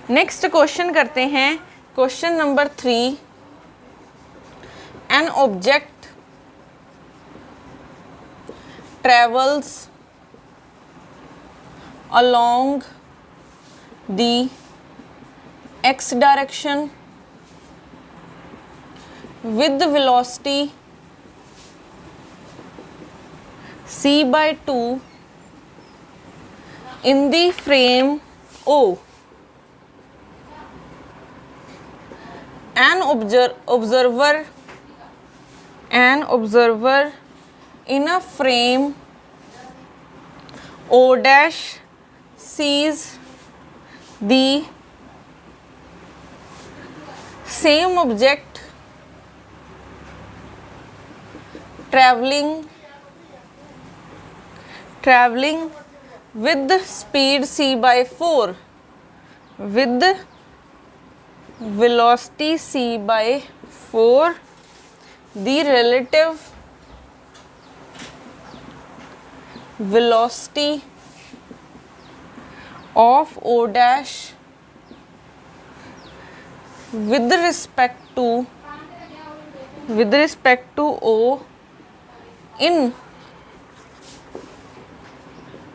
Next question करते हैं, question number 3। An object travels along the x direction with the velocity c/2 in the frame O. An observer in a frame O dash sees the same object traveling with speed c/4 with velocity c/4. The relative velocity of O dash with respect to O in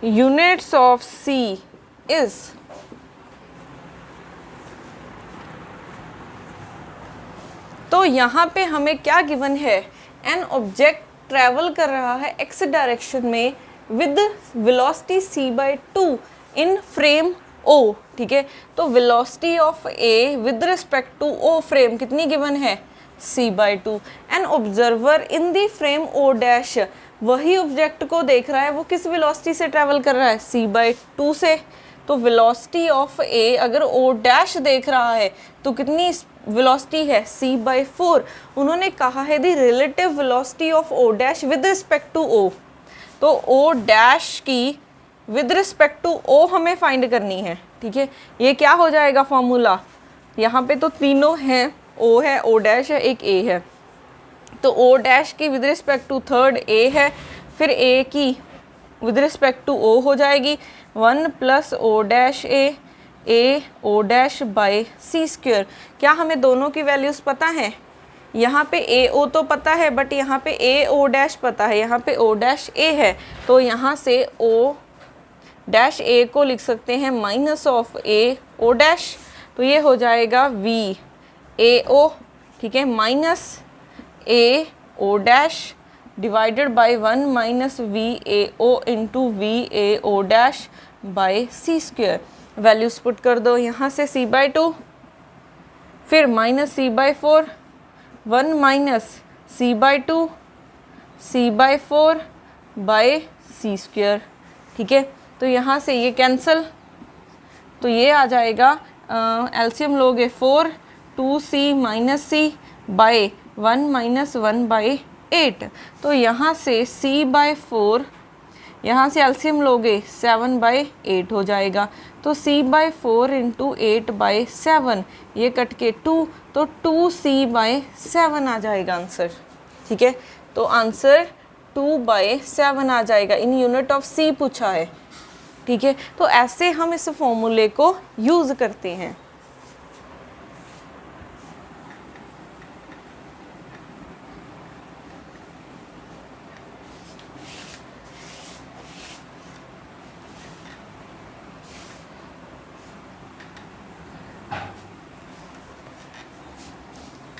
units of c is तो यहाँ पे हमें क्या given है, an object travel कर रहा है X direction में with velocity c/2 in frame O, ठीक है। तो velocity of A with respect to O frame कितनी गिवन है, c/2। An observer in the frame O dash, वही ऑब्जेक्ट को देख रहा है, वो किस वेलोसिटी से ट्रैवल कर रहा है, c/2 से। तो वेलोसिटी ऑफ A अगर O डैश देख रहा है तो कितनी वेलोसिटी है, c/4। उन्होंने कहा है the relative velocity of O dash with respect to O। तो O डैश की विद रिस्पेक्ट टू O हमें फाइंड करनी है, ठीक है। ये क्या हो जाएगा फॉर्मूला, यहाँ पे तो तीनों हैं, O है, O डैश है, एक A है। तो O डैश की with respect to third A है, फिर A की विद रिस्पेक्ट टू O हो जाएगी 1 + O dash A O dash by c²। क्या हमें दोनों की वैल्यूज़ पता है, यहाँ पे A O तो पता है, बट यहाँ पे A O डैश पता है, यहाँ पे O डैश A है। तो यहाँ से O डैश A को लिख सकते हैं minus of A O dash, तो ये हो जाएगा V A O, ठीक है, minus A O dash divided by 1 minus V A O into V A O dash by c²। Values put कर दो, यहाँ से c/2, फिर minus c/4, 1 minus c/2 c/4 by c², ठीक है। तो यहाँ से ये कैंसिल, तो ये आ जाएगा, एलसीएम लोगे 4 2c minus c by 1 minus 1 by 8। तो यहाँ से c/4, यहाँ से एलसीएम लोगे 7/8 हो जाएगा। तो c/4 इंटू 8/7, ये कट के 2, तो 2c/7 आ जाएगा आंसर, ठीक है। तो आंसर 2/7 आ जाएगा, इन यूनिट ऑफ c पूछा है, ठीक है। तो ऐसे हम इस फॉर्मूले को यूज़ करते हैं।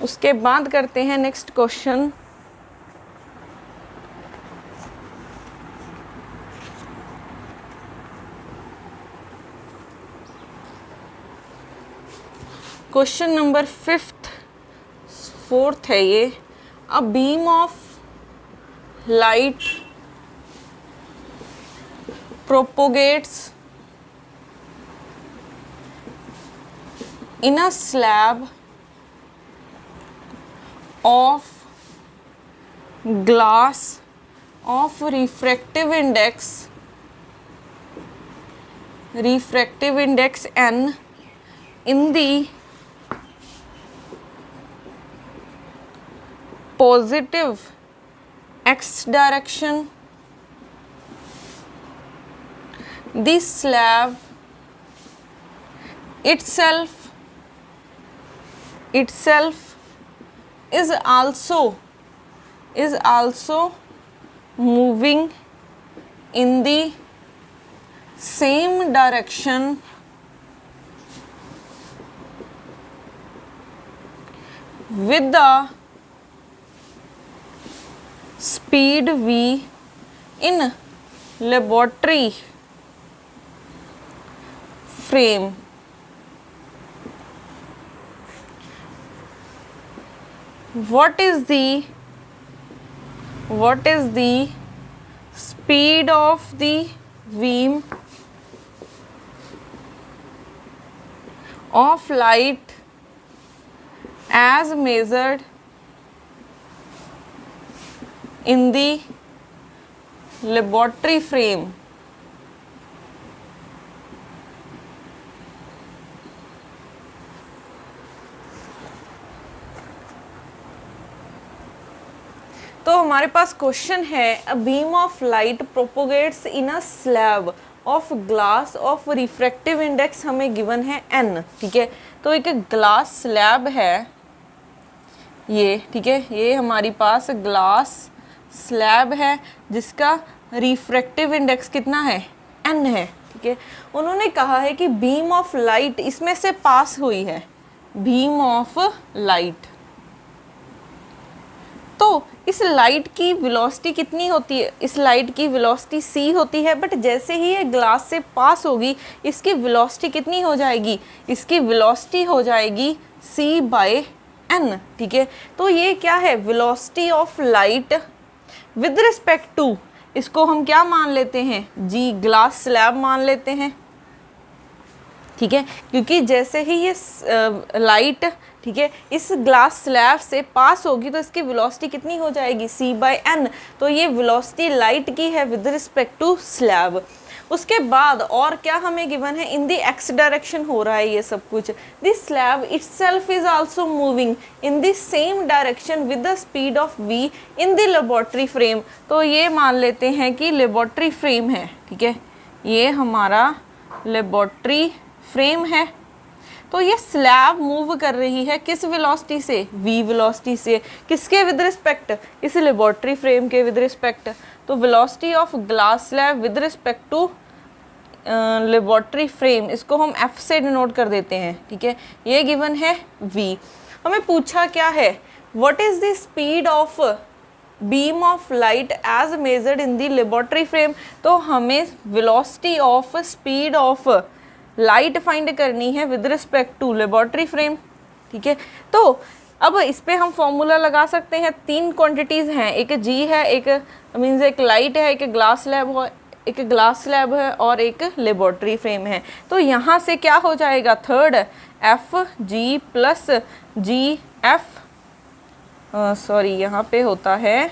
उसके बाद करते हैं next question. Question number 4th है ये। A beam of light propagates in a slab of glass of refractive index n in the positive x direction. The slab itself is also moving in the same direction with the speed v in laboratory frame. What is the speed of the beam of light as measured in the laboratory frame? तो हमारे पास question है, a beam of light propagates in a slab of glass of refractive index हमें given है n, ठीक है। तो एक ग्लास स्लैब है ये, ठीक है, ये हमारी पास ग्लास स्लैब है जिसका रिफ्रैक्टिव इंडेक्स कितना है, n है, ठीक है। उन्होंने कहा है कि बीम ऑफ लाइट इसमें से पास हुई है, बीम ऑफ लाइट। तो इस लाइट की वेलोसिटी कितनी होती है, इस लाइट की वेलोसिटी c होती है, बट जैसे ही ये ग्लास से पास होगी इसकी वेलोसिटी कितनी हो जाएगी, इसकी वेलोसिटी हो जाएगी c/n, ठीक है। तो ये क्या है, velocity of light with respect to, इसको हम क्या मान लेते हैं, g ग्लास स्लैब मान लेते हैं, ठीक है, क्योंकि जैसे ही ये लाइट, ठीक है, इस ग्लास स्लैब से पास होगी तो इसकी वेलोसिटी कितनी हो जाएगी, c/n। तो ये वेलोसिटी लाइट की है विद रिस्पेक्ट टू स्लैब। उसके बाद और क्या हमें गिवन है, इन द x डायरेक्शन हो रहा है ये सब कुछ। This slab itself is also moving in the same direction with the speed of v in the laboratory frame. तो ये मान लेते हैं कि लेबोरेटरी फ्रेम है, ठीक है, ये हमारा लेबोरेटरी फ्रेम है। तो ये स्लैब मूव कर रही है किस वेलोसिटी से, v वेलोसिटी से, किसके विद रिस्पेक्ट, इस लेबोरेटरी फ्रेम के विद रिस्पेक्ट। तो velocity of glass slab with respect to laboratory frame, इसको हम f से डिनोट कर देते हैं, ठीक है, ये गिवन है v। हमें पूछा क्या है, what is the speed of beam of light as measured in the laboratory frame. तो हमें velocity of speed of light find करनी है with respect to laboratory frame, ठीक है। तो अब इस पे हम फॉर्मूला लगा सकते हैं, तीन क्वांटिटीज़ हैं, एक g है, एक मीन्स एक लाइट है, एक ग्लास स्लैब है और एक लेबोरेटरी फ्रेम है। तो यहाँ से क्या हो जाएगा, थर्ड एफ जी प्लस जी एफ, सॉरी यहाँ पे होता है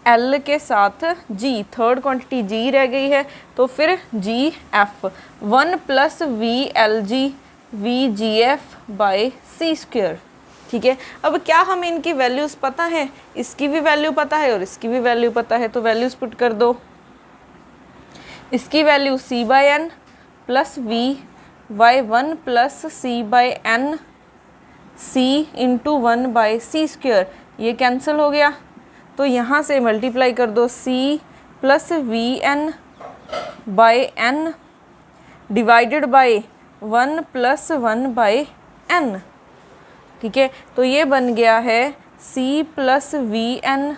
L के साथ G, थर्ड क्वांटिटी G रह गई है, तो फिर G F 1 plus V L G V G F by C square, ठीक है। अब क्या हमें इनकी वैल्यूज़ पता है, इसकी भी वैल्यू पता है और इसकी भी वैल्यू पता है, तो वैल्यूज़ पुट कर दो। इसकी value c/n plus v by 1 plus c/n c into 1/c², ये कैंसिल हो गया। तो यहाँ से मल्टीप्लाई कर दो, c plus vn by n divided by 1 plus 1/n, ठीक है। तो ये बन गया है c plus vn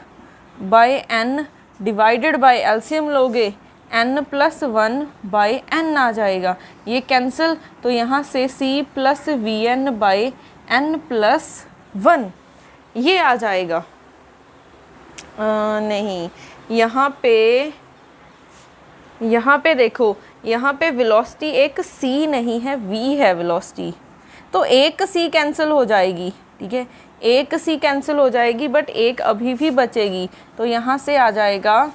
by n divided by, LCM लोगे n प्लस 1/n आ जाएगा, ये कैंसिल। तो यहाँ से c plus vn by n plus 1 ये आ जाएगा। नहीं, यहाँ पे देखो, यहाँ पे वेलोसिटी एक c नहीं है, v है वेलोसिटी, तो एक c कैंसिल हो जाएगी, ठीक है, एक c कैंसिल हो जाएगी, बट एक अभी भी बचेगी। तो यहाँ से आ जाएगा,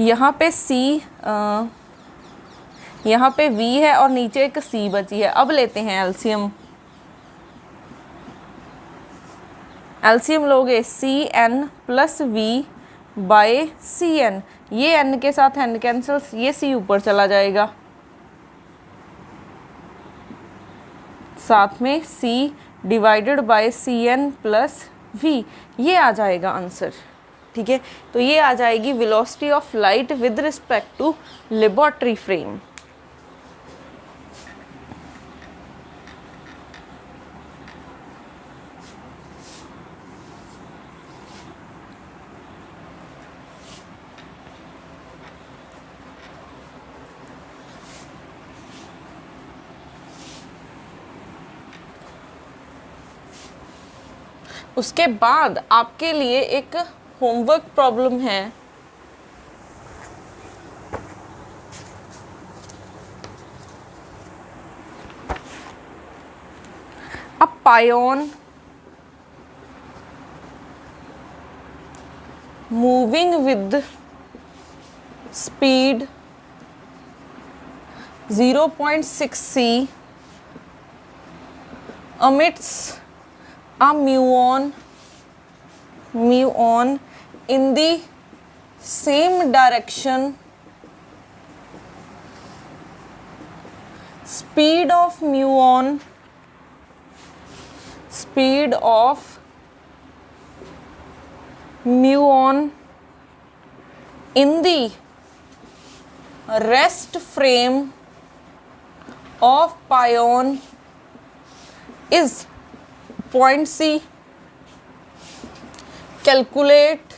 यहाँ पे c, यहाँ पे v है और नीचे एक c बची है। अब लेते हैं एलसीएम, एलसीएम लोगे C N plus V by C N, ये एन के साथ एन कैंसल्स, ये सी ऊपर चला जाएगा, साथ में C divided by C N plus V, ये आ जाएगा आंसर। ठीक है, तो ये आ जाएगी velocity of light with respect to laboratory frame. उसके बाद आपके लिए एक होमवर्क प्रॉब्लम है। A pion moving with speed 0.6 c emits a muon in the same direction. Speed of muon in the rest frame of pion is point C. Calculate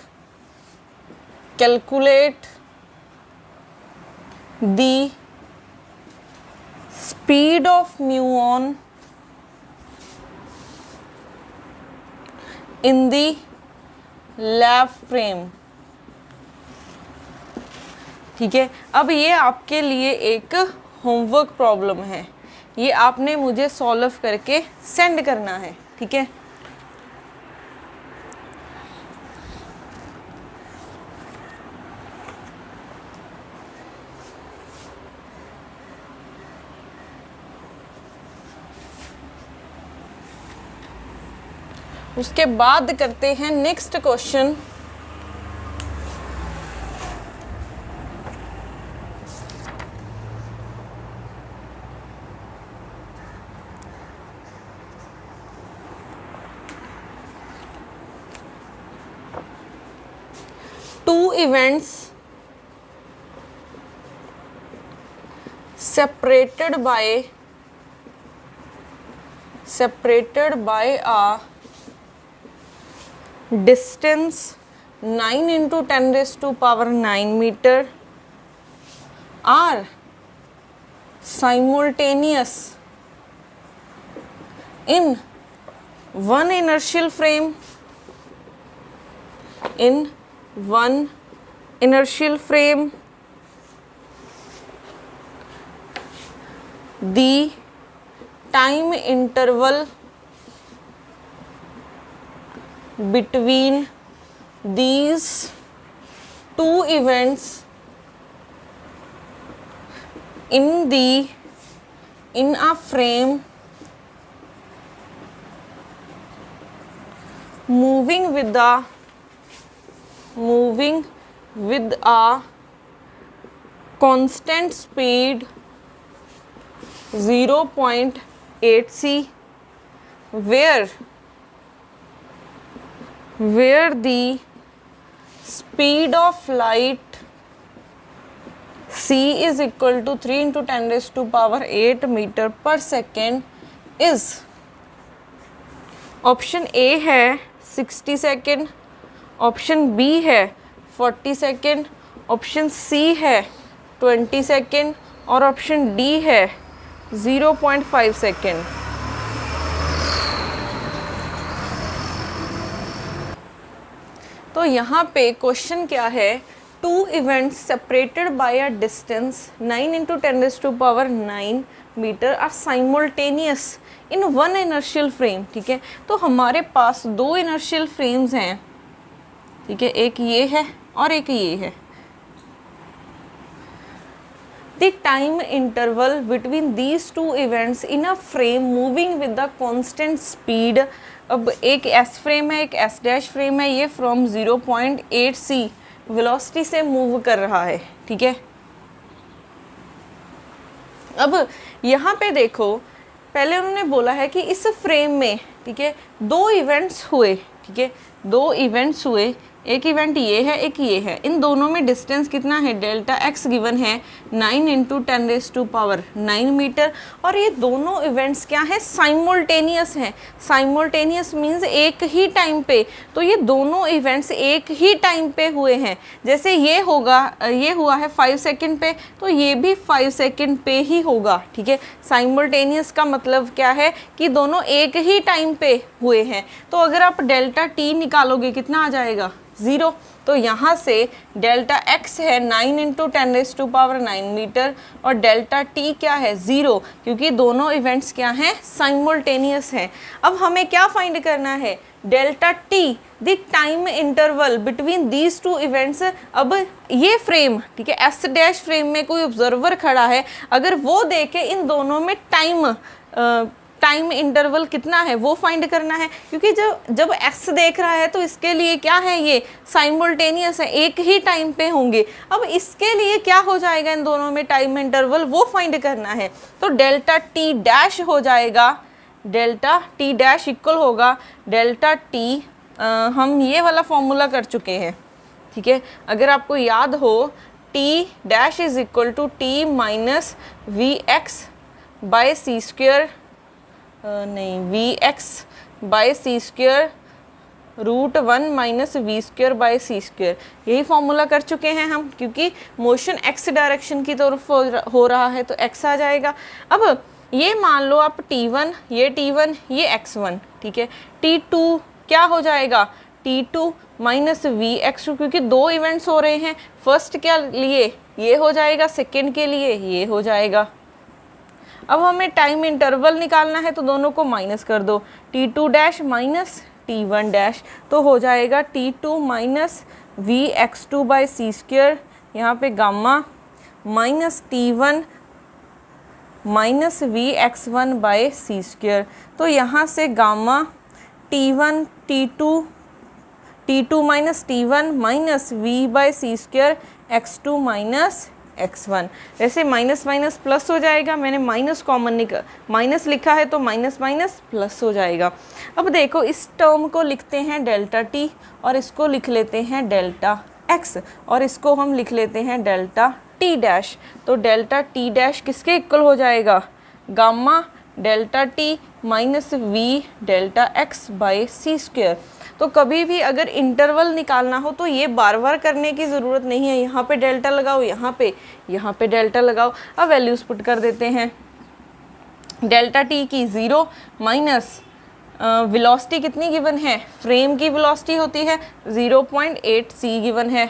the speed of muon in the lab frame। ठीक है, अब ये आपके लिए एक homework problem है, ये आपने मुझे सॉल्व करके सेंड करना है। ठीक है, उसके बाद करते हैं next question. Two events separated by a distance 9 into 10 raised to power 9 meter are simultaneous in one inertial frame, the time interval between these two events in a frame moving with a constant speed 0.8 c, where the speed of light c is equal to 3 into 10 raised to power 8 meter per second is, option A है 60 second, option B है 40 second, option C है 20 second और option D है 0.5 second. तो यहाँ पे question क्या है, two events separated by a distance 9 into 10 raised to power 9 metre are simultaneous in one inertial frame. ठीक है, तो हमारे पास दो इनर्शियल फ्रेम्स हैं। ठीक है, एक ये है और एक ये है। The time interval between these two events in a frame moving with the constant speed. अब एक एस फ्रेम है, एक एस डैश फ्रेम है, ये फ्रॉम 0.8 c वेलोसिटी से मूव कर रहा है, ठीक है। अब यहाँ पे देखो, पहले उन्होंने बोला है कि इस फ्रेम में, ठीक है, 2 इवेंट्स हुए, ठीक है, 2 इवेंट्स हुए, एक इवेंट ये है, एक ये है। इन दोनों में डिस्टेंस कितना है, डेल्टा एक्स गिवन है 9 × 10⁹ मीटर। और ये दोनों इवेंट्स क्या है, साइमल्टेनियस हैं। साइमल्टेनियस मीन्स एक ही टाइम पे, तो ये दोनों इवेंट्स एक ही टाइम पे हुए हैं। जैसे ये होगा, ये हुआ है 5 सेकंड पे, तो ये भी 5 सेकंड पे ही होगा, ठीक है। साइमल्टेनियस का मतलब क्या है कि दोनों एक ही टाइम पे हुए हैं। तो अगर आप डेल्टा टी निकालोगे कितना आ जाएगा, 0। तो यहाँ से डेल्टा x है 9 × 10⁹ मीटर और डेल्टा t क्या है, 0, क्योंकि दोनों इवेंट्स क्या हैं, साइमल्टेनियस हैं। अब हमें क्या फाइंड करना है, delta t, the time interval between these 2 events. अब ये फ्रेम, ठीक है, S' फ्रेम में कोई ऑब्जर्वर खड़ा है, अगर वो देखे इन दोनों में टाइम इंटरवल कितना है वो फाइंड करना है, क्योंकि जब x देख रहा है तो इसके लिए क्या है, ये साइमल्टेनियस है, एक ही टाइम पे होंगे। अब इसके लिए क्या हो जाएगा, इन दोनों में टाइम इंटरवल वो फाइंड करना है। तो डेल्टा टी डैश हो जाएगा, डेल्टा टी डैश इक्वल होगा डेल्टा टी, हम ये वाला फॉर्मूला कर चुके हैं, ठीक है। अगर आपको याद हो, T dash is equal to T minus V X by C square, नहीं, V X by C square √1 minus we square by C square, यही फॉर्मूला कर चुके हैं हम, क्योंकि मोशन एक्स डायरेक्शन की तरफ हो रहा है तो एक्स आ जाएगा। अब ये मान लो आप T1, ये T1, ये x1, ठीक है। T2 क्या हो जाएगा, T2 माइनस वी एक्स2, क्योंकि 2 इवेंट्स हो रहे हैं। फर्स्ट के लिए ये हो जाएगा, सेकेंड के लिए ये हो जाएगा। अब हमें टाइम इंटरवल निकालना है तो दोनों को माइनस कर दो, T2 dash minus T1 dash, तो हो जाएगा T2 माइनस वी एक्स2 बाई सी स्क्वेयर, यहाँ पे gamma minus T1 minus V एक्स1 बाई सी स्क्वेयर। तो यहाँ से gamma T1 T2 minus T1 minus V by C square x2 minus x1। वैसे माइनस माइनस प्लस हो जाएगा, मैंने माइनस कॉमन माइनस लिखा है तो माइनस माइनस प्लस हो जाएगा। अब देखो, इस टर्म को लिखते हैं डेल्टा टी और इसको लिख लेते हैं डेल्टा एक्स और इसको हम लिख लेते हैं डेल्टा टी डैश। तो डेल्टा टी डैश किसके इक्वल हो जाएगा, gamma delta T minus we delta X by C square. तो कभी भी अगर इंटरवल निकालना हो तो ये बार बार करने की ज़रूरत नहीं है, यहाँ पे डेल्टा लगाओ, यहाँ पे डेल्टा लगाओ। अब वैल्यूज पुट कर देते हैं, डेल्टा टी की 0 माइनस वेलोसिटी कितनी गिवन है, फ्रेम की वेलोसिटी होती है 0.8 c गिवन है,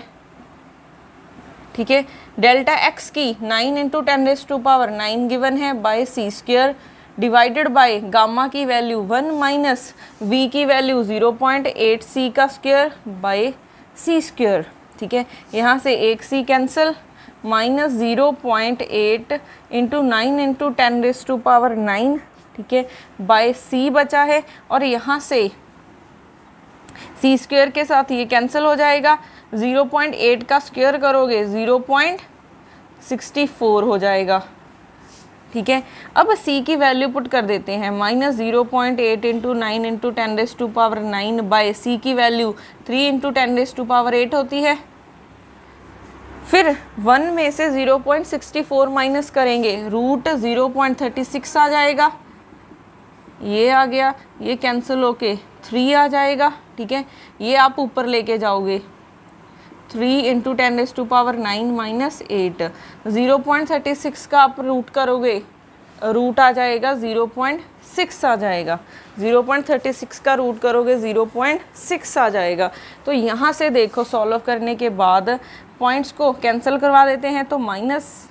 ठीक है। डेल्टा एक्स की 9 × 10⁹ गिवन है by C square divided by gamma की वैल्यू 1 माइनस वी की वैल्यू 0.8 c का स्क्वायर बाय सी स्क्वायर, ठीक है। यहाँ से एक c कैंसिल, माइनस 0.8 × 9 × 10⁹, ठीक है, बाय c बचा है। और यहाँ से सी स्क्वायर के साथ ये कैंसिल हो जाएगा, 0.8 का स्क्वायर करोगे 0.64 हो जाएगा, ठीक है। अब c की वैल्यू पुट कर देते हैं, माइनस 0.8 × 9 × 10⁹ बाय c की वैल्यू 3 × 10⁸ होती है। फिर 1 में से 0.64 माइनस करेंगे, √0.36 आ जाएगा, ये आ गया, ये कैंसिल होके 3 आ जाएगा, ठीक है। ये आप ऊपर लेके जाओगे, 3 × 10⁻9 माइनस 8, 0.36 का आप रूट करोगे, रूट आ जाएगा 0.6 आ जाएगा, 0.36 का रूट करोगे 0.6 आ जाएगा। तो यहाँ से देखो, सॉल्व करने के बाद पॉइंट्स को कैंसिल करवा देते हैं, तो माइनस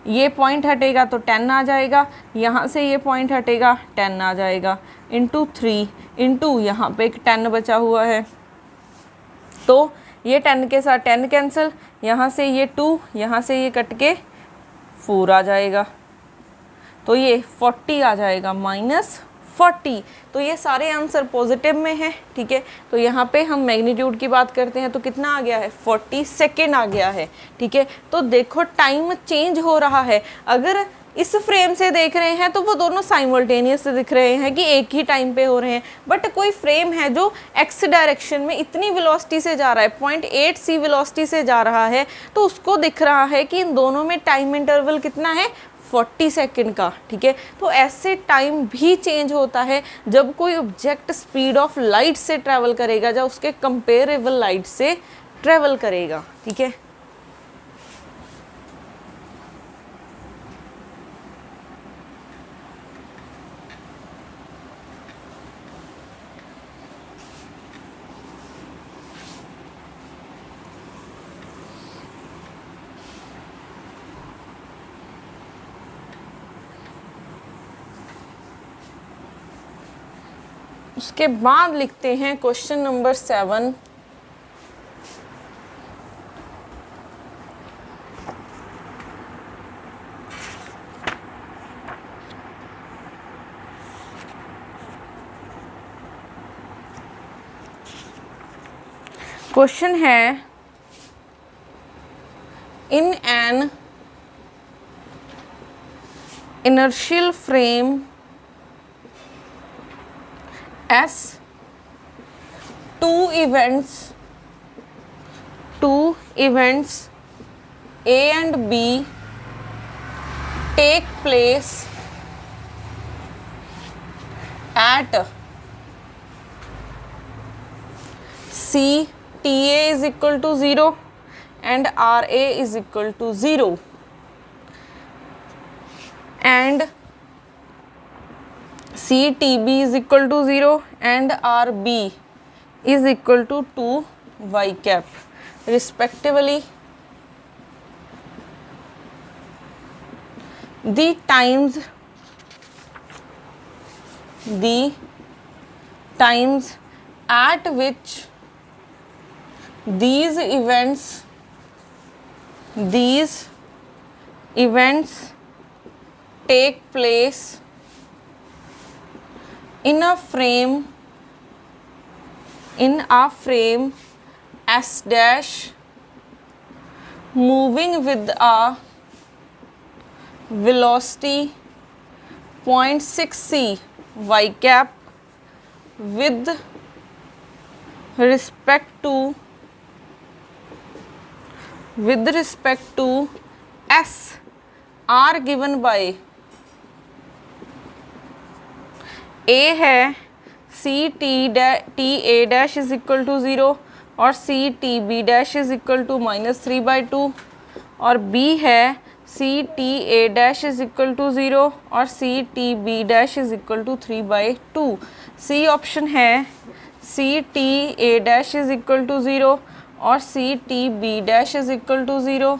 ये पॉइंट हटेगा तो 10 आ जाएगा, यहाँ से ये पॉइंट हटेगा 10 आ जाएगा, इंटू 3 इंटू यहाँ पे एक 10 बचा हुआ है, तो ये 10 के साथ 10 कैंसिल, यहाँ से ये 2, यहाँ से ये कट के 4 आ जाएगा, तो ये 40 आ जाएगा, 40। तो ये सारे आंसर पॉजिटिव में है, ठीक है। तो यहाँ पे हम मैग्नीट्यूड की बात करते हैं तो कितना आ गया है, 40 सेकेंड आ गया है, ठीक है। तो देखो टाइम चेंज हो रहा है। अगर इस फ्रेम से देख रहे हैं तो वो दोनों साइमल्टेनियस दिख रहे हैं कि एक ही टाइम पे हो रहे हैं, बट कोई फ्रेम है जो एक्स डायरेक्शन में इतनी वेलोसिटी से जा रहा है, 0.8 c वेलोसिटी से जा रहा है, तो उसको दिख रहा है कि इन दोनों में टाइम इंटरवल कितना है, 40 सेकेंड का, ठीक है। तो ऐसे टाइम भी चेंज होता है जब कोई ऑब्जेक्ट स्पीड ऑफ लाइट से ट्रैवल करेगा, जब उसके कंपेरेबल लाइट से ट्रैवल करेगा, ठीक है। उसके बाद लिखते हैं क्वेश्चन नंबर 7। क्वेश्चन है, in N inertial frame S, two events A and B take place at C TA is equal to 0 and RA is equal to 0 and CTB is equal to 0 and RB is equal to 2 y cap respectively. The times at which these events take place in a frame S dash moving with a velocity 0.6 c y cap with respect to S are given by A है C T A dash is equal to 0 और C T B dash is equal to -3/2 और B है C T A dash is equal to 0 और C T B dash is equal to 3/2। C option है C T A dash is equal to 0 और C T B dash is equal to 0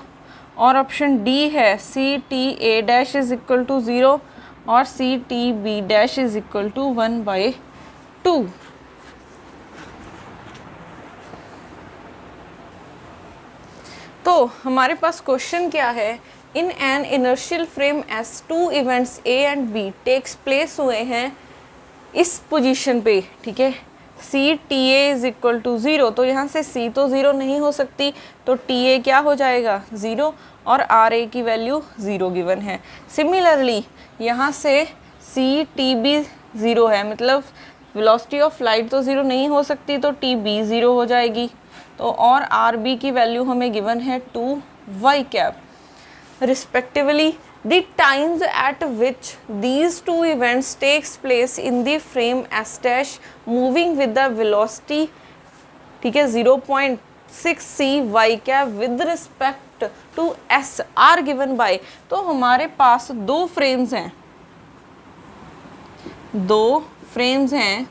और option D है C T A dash is equal to 0 और C T B dash is equal to 1/2। तो हमारे पास question क्या है, in an inertial frame S two events A and B takes place हुए हैं इस पोजीशन पे, ठीक है। C T A is equal to 0, तो यहाँ से सी तो 0 नहीं हो सकती, तो टी ए क्या हो जाएगा 0 और आर ए की वैल्यू 0 गिवन है। सिमिलरली यहाँ से सी टी बी 0 है, मतलब वेलोसिटी ऑफ लाइट तो 0 नहीं हो सकती, तो टी बी 0 हो जाएगी। तो और आर बी की वैल्यू हमें गिवन है 2 Y cap respectively. The times at which these two events takes place in the frame S dash moving with the velocity, ठीक है, 0.6 c y cap with respect to S are given by। तो हमारे पास दो frames हैं,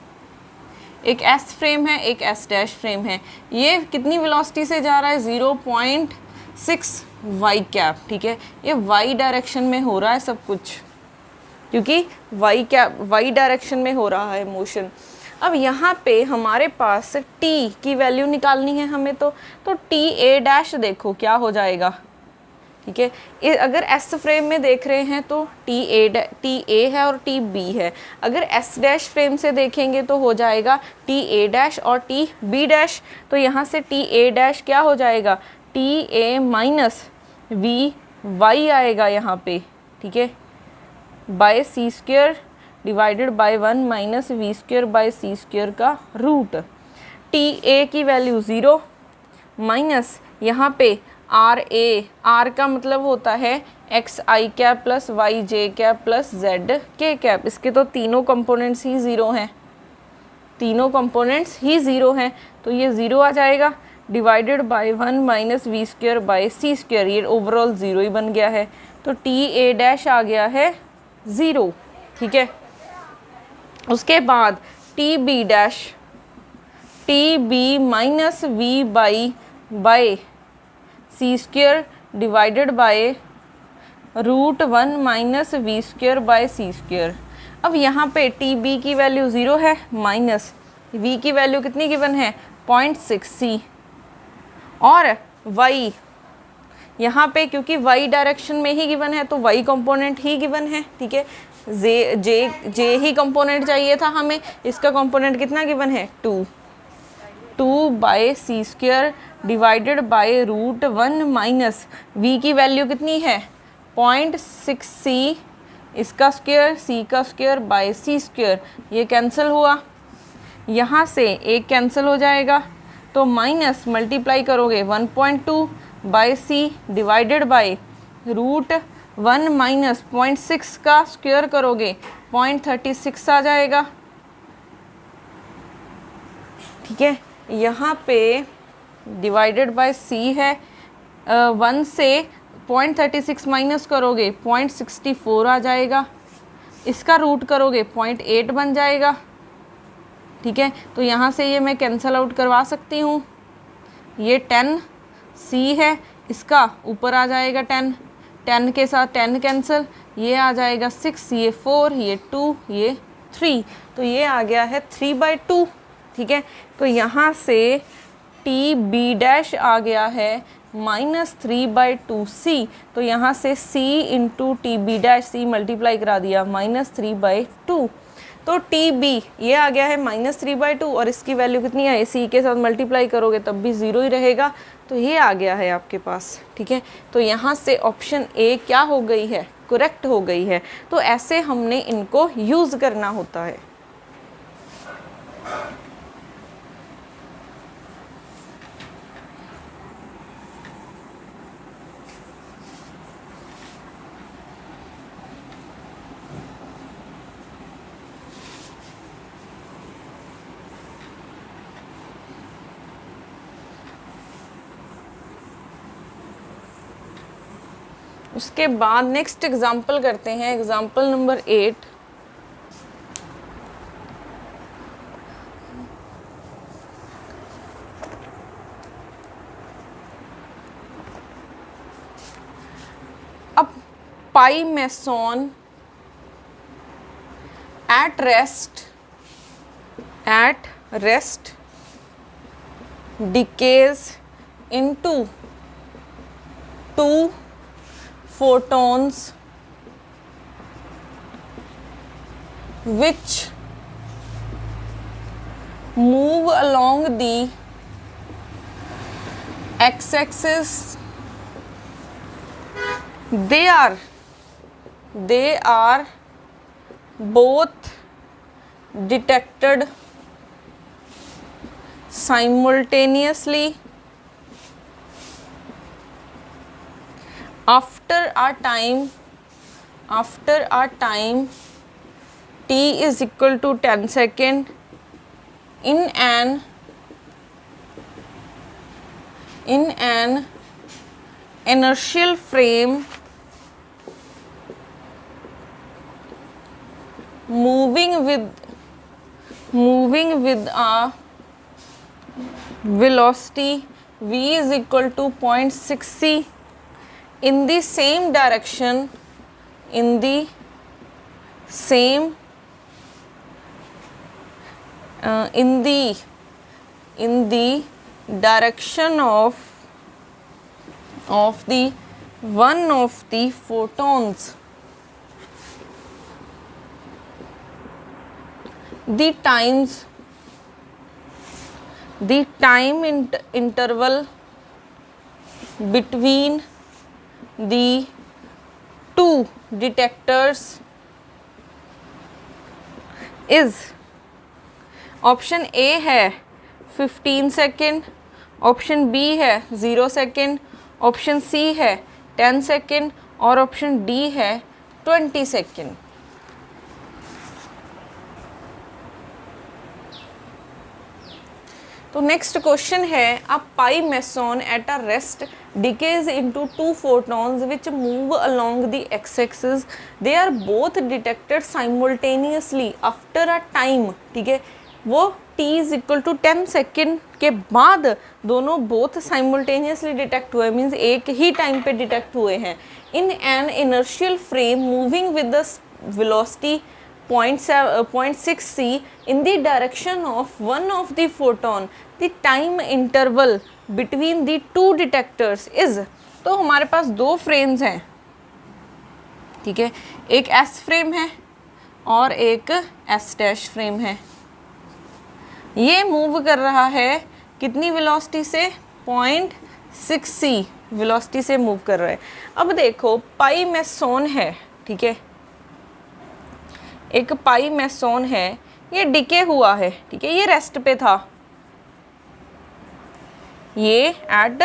एक S frame है, एक S dash frame है। ये कितनी वेलोसिटी से जा रहा है 0.6 वाई कैप, ठीक है। ये वाई डायरेक्शन में हो रहा है सब कुछ, क्योंकि वाई डायरेक्शन में हो रहा है मोशन। अब यहाँ पे हमारे पास t की वैल्यू निकालनी है हमें, तो t a डैश देखो क्या हो जाएगा, ठीक है। अगर एस फ्रेम में देख रहे हैं तो टी ए है और टी बी है। अगर एस डैश फ्रेम से देखेंगे तो हो जाएगा टी ए डैश और टी बी डैश। तो यहाँ से टी ए डैश क्या हो जाएगा, T A minus V Y आएगा यहाँ पे, ठीक है, by C square divided by 1 minus we square by C square का रूट। टी ए की वैल्यू 0 माइनस यहाँ पे आर ए, आर का मतलब होता है एक्स आई कैप प्लस वाई जे कैप प्लस जेड के कैप। इसके तो तीनों कंपोनेंट्स ही ज़ीरो हैं, तीनों कंपोनेंट्स ही ज़ीरो हैं, तो ये ज़ीरो आ जाएगा divided by 1 minus we square by C square, ये ओवरऑल ज़ीरो ही बन गया है। तो टी ए डैश आ गया है 0, ठीक है। उसके बाद T B dash, T B minus V by C square divided by root 1 minus we square by C square. अब यहाँ पे टी बी की वैल्यू 0 है माइनस वी की वैल्यू कितनी गिवन है 0.6c, और y यहाँ पे क्योंकि y डायरेक्शन में ही गिवन है तो y कंपोनेंट ही गिवन है, ठीक है। जे ही कंपोनेंट चाहिए था हमें, इसका कंपोनेंट कितना गिवन है 2 by C square divided by root 1 minus v की वैल्यू कितनी है 0.6c, इसका स्क्वेयर c का स्क्वेयर बाय सी स्क्वेयर, ये कैंसिल हुआ, यहाँ से एक कैंसिल हो जाएगा तो माइनस मल्टीप्लाई करोगे 1.2 by C divided by root 1 minus 0.6 का स्क्वेयर करोगे 0.36 आ जाएगा, ठीक है। यहाँ पे डिवाइडेड बाय सी है, 1 से 0.36 माइनस करोगे 0.64 आ जाएगा, इसका रूट करोगे 0.8 बन जाएगा, ठीक है। तो यहाँ से ये मैं कैंसल आउट करवा सकती हूँ, ये 10c है, इसका ऊपर आ जाएगा 10 के साथ 10 कैंसिल, ये आ जाएगा 6, ये 4, ये 2, ये 3, तो ये आ गया है 3/2, ठीक है। तो यहाँ से टी बी डैश आ गया है -3/2c, तो यहाँ से c into T B dash, c multiply करा दिया -3/2, तो टी बी ये आ गया है -3/2 और इसकी वैल्यू कितनी है, सी के साथ मल्टीप्लाई करोगे तब भी 0 ही रहेगा, तो ये आ गया है आपके पास, ठीक है। तो यहाँ से ऑप्शन ए क्या हो गई है, करेक्ट हो गई है। तो ऐसे हमने इनको यूज़ करना होता है। उसके बाद नेक्स्ट एग्जाम्पल करते हैं, एग्जाम्पल नंबर 8। अब pi meson at rest decays into 2 photons which move along the x-axis. They are both detected simultaneously after a time t is equal to 10 second in an inertial frame moving with a velocity v is equal to 0.6c in the same direction, in the direction of the one of the photons, the time interval between the two detectors is, option A है 15 second, option B है 0 second, option C है 10 second और option D है 20 second. तो next question है, a pi meson at a rest decays into two photons which move along the X axis, they are both detected simultaneously after a time. ठीक है, वो t is equal to 10 second के बाद दोनों both simultaneously detect हुए, means एक ही time पे डिटेक्ट हुए हैं। In an inertial frame moving with the velocity 0.6 c in the direction of one of the photon, the time interval between the two detectors is, तो हमारे पास दो frames हैं, ठीक है, एक S फ्रेम है और एक S डैश फ्रेम है। ये मूव कर रहा है कितनी वेलोसिटी से, 0.6 c वेलोसिटी से मूव कर रहा है। अब देखो पाई मेसॉन है, ठीक है, एक पाई मेसॉन है, ये डिके हुआ है, ठीक है, ये रेस्ट पे था, ये एट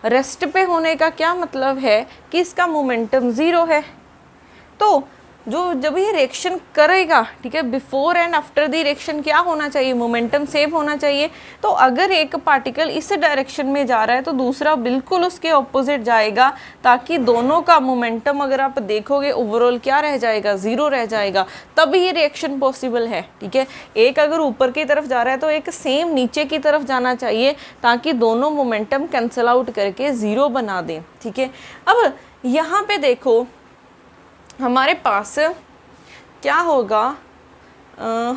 रेस्ट पे होने का क्या मतलब है कि इसका मोमेंटम 0 है। तो जब ये रिएक्शन करेगा, ठीक है, before and after the reaction क्या होना चाहिए, मोमेंटम सेम होना चाहिए। तो अगर एक पार्टिकल इस डायरेक्शन में जा रहा है तो दूसरा बिल्कुल उसके ऑपोजिट जाएगा, ताकि दोनों का मोमेंटम अगर आप देखोगे ओवरऑल क्या रह जाएगा, 0 रह जाएगा, तभी ये रिएक्शन पॉसिबल है। ठीक है, एक अगर ऊपर की तरफ जा रहा है तो एक सेम नीचे की तरफ जाना चाहिए, ताकि दोनों मोमेंटम कैंसिल आउट करके 0 बना दें। ठीक है, अब यहाँ पे देखो हमारे पास क्या होगा,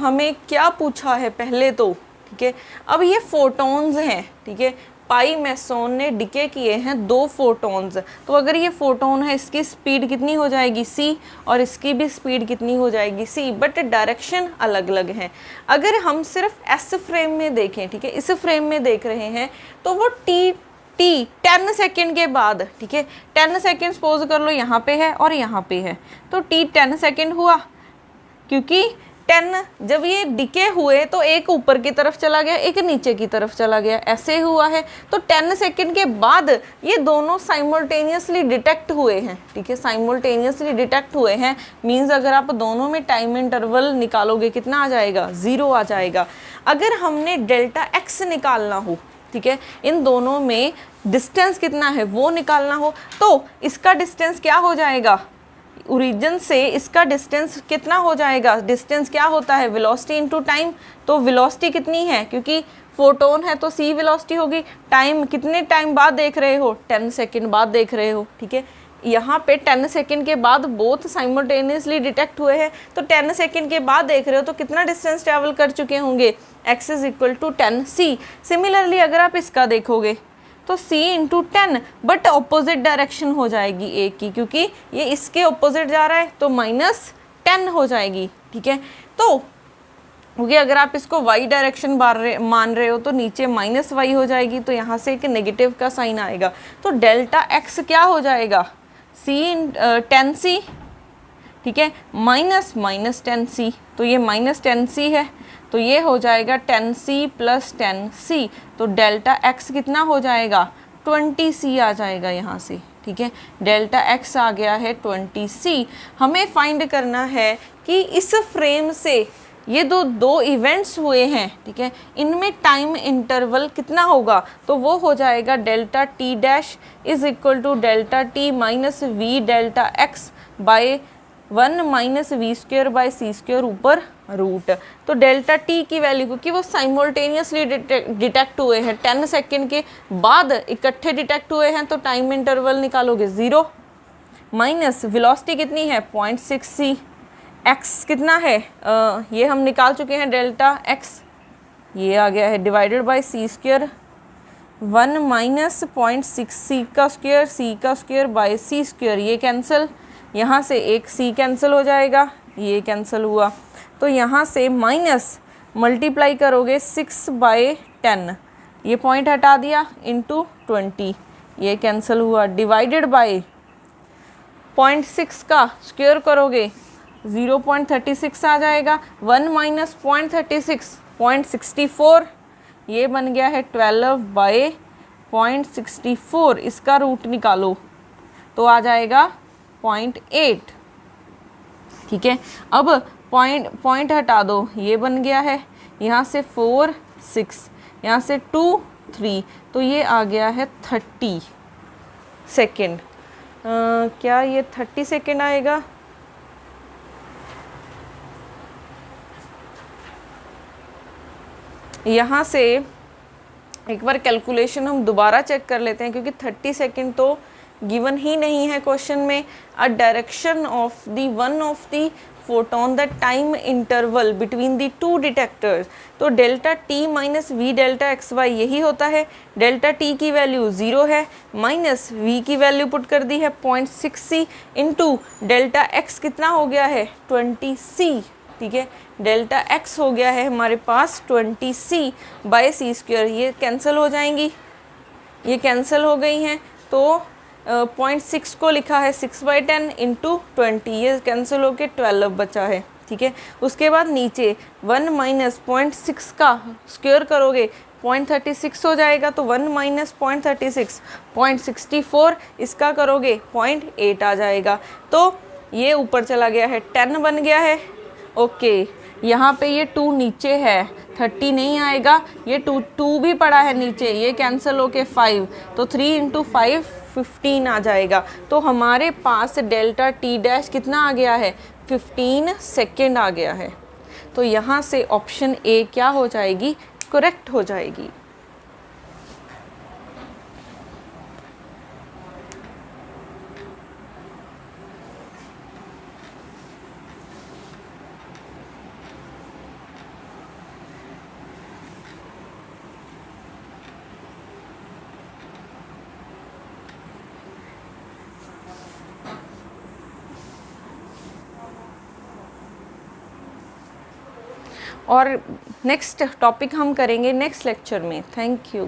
हमें क्या पूछा है पहले तो, ठीक है, अब ये फोटॉन्स हैं, ठीक है, पाई मेसॉन ने डिके किए हैं 2 फोटॉन्स। तो अगर ये फोटॉन है, इसकी स्पीड कितनी हो जाएगी c, और इसकी भी स्पीड कितनी हो जाएगी c, बट डायरेक्शन अलग अलग है। अगर हम सिर्फ s फ्रेम में देखें, ठीक है, इस फ्रेम में देख रहे हैं, तो वो t 10 सेकेंड के बाद, ठीक है, 10 सेकेंड सपोज कर लो यहाँ पे है और यहाँ पे है, तो t 10 सेकेंड हुआ, क्योंकि 10 जब ये डिके हुए तो एक ऊपर की तरफ चला गया, एक नीचे की तरफ चला गया, ऐसे हुआ है। तो 10 सेकेंड के बाद ये दोनों साइमल्टेनियसली डिटेक्ट हुए हैं, ठीक है, साइमल्टेनियसली डिटेक्ट हुए हैं, मीन्स अगर आप दोनों में टाइम इंटरवल निकालोगे कितना आ जाएगा, 0 आ जाएगा। अगर हमने डेल्टा x निकालना हो, ठीक है, इन दोनों में डिस्टेंस कितना है वो निकालना हो, तो इसका डिस्टेंस क्या हो जाएगा, ओरिजिन से इसका डिस्टेंस कितना हो जाएगा, डिस्टेंस क्या होता है, वेलोसिटी इनटू टाइम। तो वेलोसिटी कितनी है, क्योंकि फोटोन है तो c वेलोसिटी होगी, टाइम कितने टाइम बाद देख रहे हो, 10 सेकेंड बाद देख रहे हो। ठीक है, यहाँ पे 10 सेकेंड के बाद बोथ साइमल्टेनियसली डिटेक्ट हुए हैं, तो 10 सेकेंड के बाद देख रहे हो तो कितना डिस्टेंस ट्रैवल कर चुके होंगे, x is equal to 10 c। Similarly अगर आप इसका देखोगे तो c into 10, but opposite direction हो जाएगी a की, क्योंकि ये इसके ऑपोजिट जा रहा है तो -10 हो जाएगी। ठीक है, तो क्योंकि अगर आप इसको y डायरेक्शन मान रहे हो तो नीचे -y हो जाएगी, तो यहाँ से एक नेगेटिव का साइन आएगा, तो डेल्टा x क्या हो जाएगा, c 10c, ठीक है, माइनस 10c, तो ये -10c है, तो ये हो जाएगा 10c प्लस 10c, तो डेल्टा x कितना हो जाएगा, 20c आ जाएगा यहाँ से। ठीक है, डेल्टा x आ गया है 20c। हमें फाइंड करना है कि इस फ्रेम से ये दो इवेंट्स हुए हैं, ठीक है, इनमें टाइम इंटरवल कितना होगा, तो वो हो जाएगा delta t dash is equal to delta t minus we delta x by 1 minus we square by C square ऊपर रूट। तो डेल्टा t की वैल्यू, क्योंकि वो साइमल्टेनियसली डिटेक्ट हुए हैं, 10 सेकेंड के बाद इकट्ठे डिटेक्ट हुए हैं, तो टाइम इंटरवल निकालोगे 0, माइनस वेलोसिटी कितनी है 0.6 c, x कितना है ये हम निकाल चुके हैं डेल्टा x, ये आ गया है divided by C square 1 minus 0.6 सी का स्क्वायर बाय सी स्क्वायर, ये कैंसिल, यहाँ से एक सी कैंसिल हो जाएगा, ये कैंसिल हुआ। तो यहाँ से माइनस मल्टीप्लाई करोगे 6/10, ये पॉइंट हटा दिया, इंटू 20, ये कैंसिल हुआ, डिवाइडेड बाय 0.6 का स्क्वायर करोगे 0.36 आ जाएगा। 1 माइनस 0.36 0.64, ये बन गया है 12/0.64, इसका रूट निकालो तो आ जाएगा 0.8। ठीक है, अब पॉइंट हटा दो, ये बन गया है, यहाँ से 4 6, यहाँ से 2 3, तो ये आ गया है 30 सेकेंड। क्या ये 30 सेकेंड आएगा? यहाँ से एक बार कैलकुलेशन हम दोबारा चेक कर लेते हैं, क्योंकि 30 सेकेंड तो गिवन ही नहीं है क्वेश्चन में। A direction of the one of the photon the time interval between the two detectors, तो delta T minus we delta X by यही होता है। डेल्टा टी की वैल्यू 0 है, माइनस वी की वैल्यू पुट कर दी है 0.6 सी, इंटू डेल्टा एक्स कितना हो गया है 20 सी। ठीक है, डेल्टा एक्स हो गया है हमारे पास 20 सी बाय सी स्क्वायर, ये कैंसिल हो जाएंगी, ये कैंसिल हो गई हैं। तो 0.6 को लिखा है 6/10 इंटू 20, ये कैंसिल होके 12 बचा है। ठीक है, उसके बाद नीचे 1 माइनस 0.6 का स्क्वायर करोगे 0.36 हो जाएगा, तो 1 माइनस 0.36 0.64, इसका करोगे 0.8 आ जाएगा। तो ये ऊपर चला गया है, 10 बन गया है। ओके, यहाँ पे ये 2 नीचे है, 30 नहीं आएगा, ये 2 भी पड़ा है नीचे, ये कैंसिल होके 5, तो 3 इंटू 5 15 आ जाएगा। तो हमारे पास डेल्टा टी डैश कितना आ गया है 15 सेकेंड आ गया है। तो यहाँ से ऑप्शन ए क्या हो जाएगी, करेक्ट हो जाएगी। और नेक्स्ट टॉपिक हम करेंगे नेक्स्ट लेक्चर में। Thank you.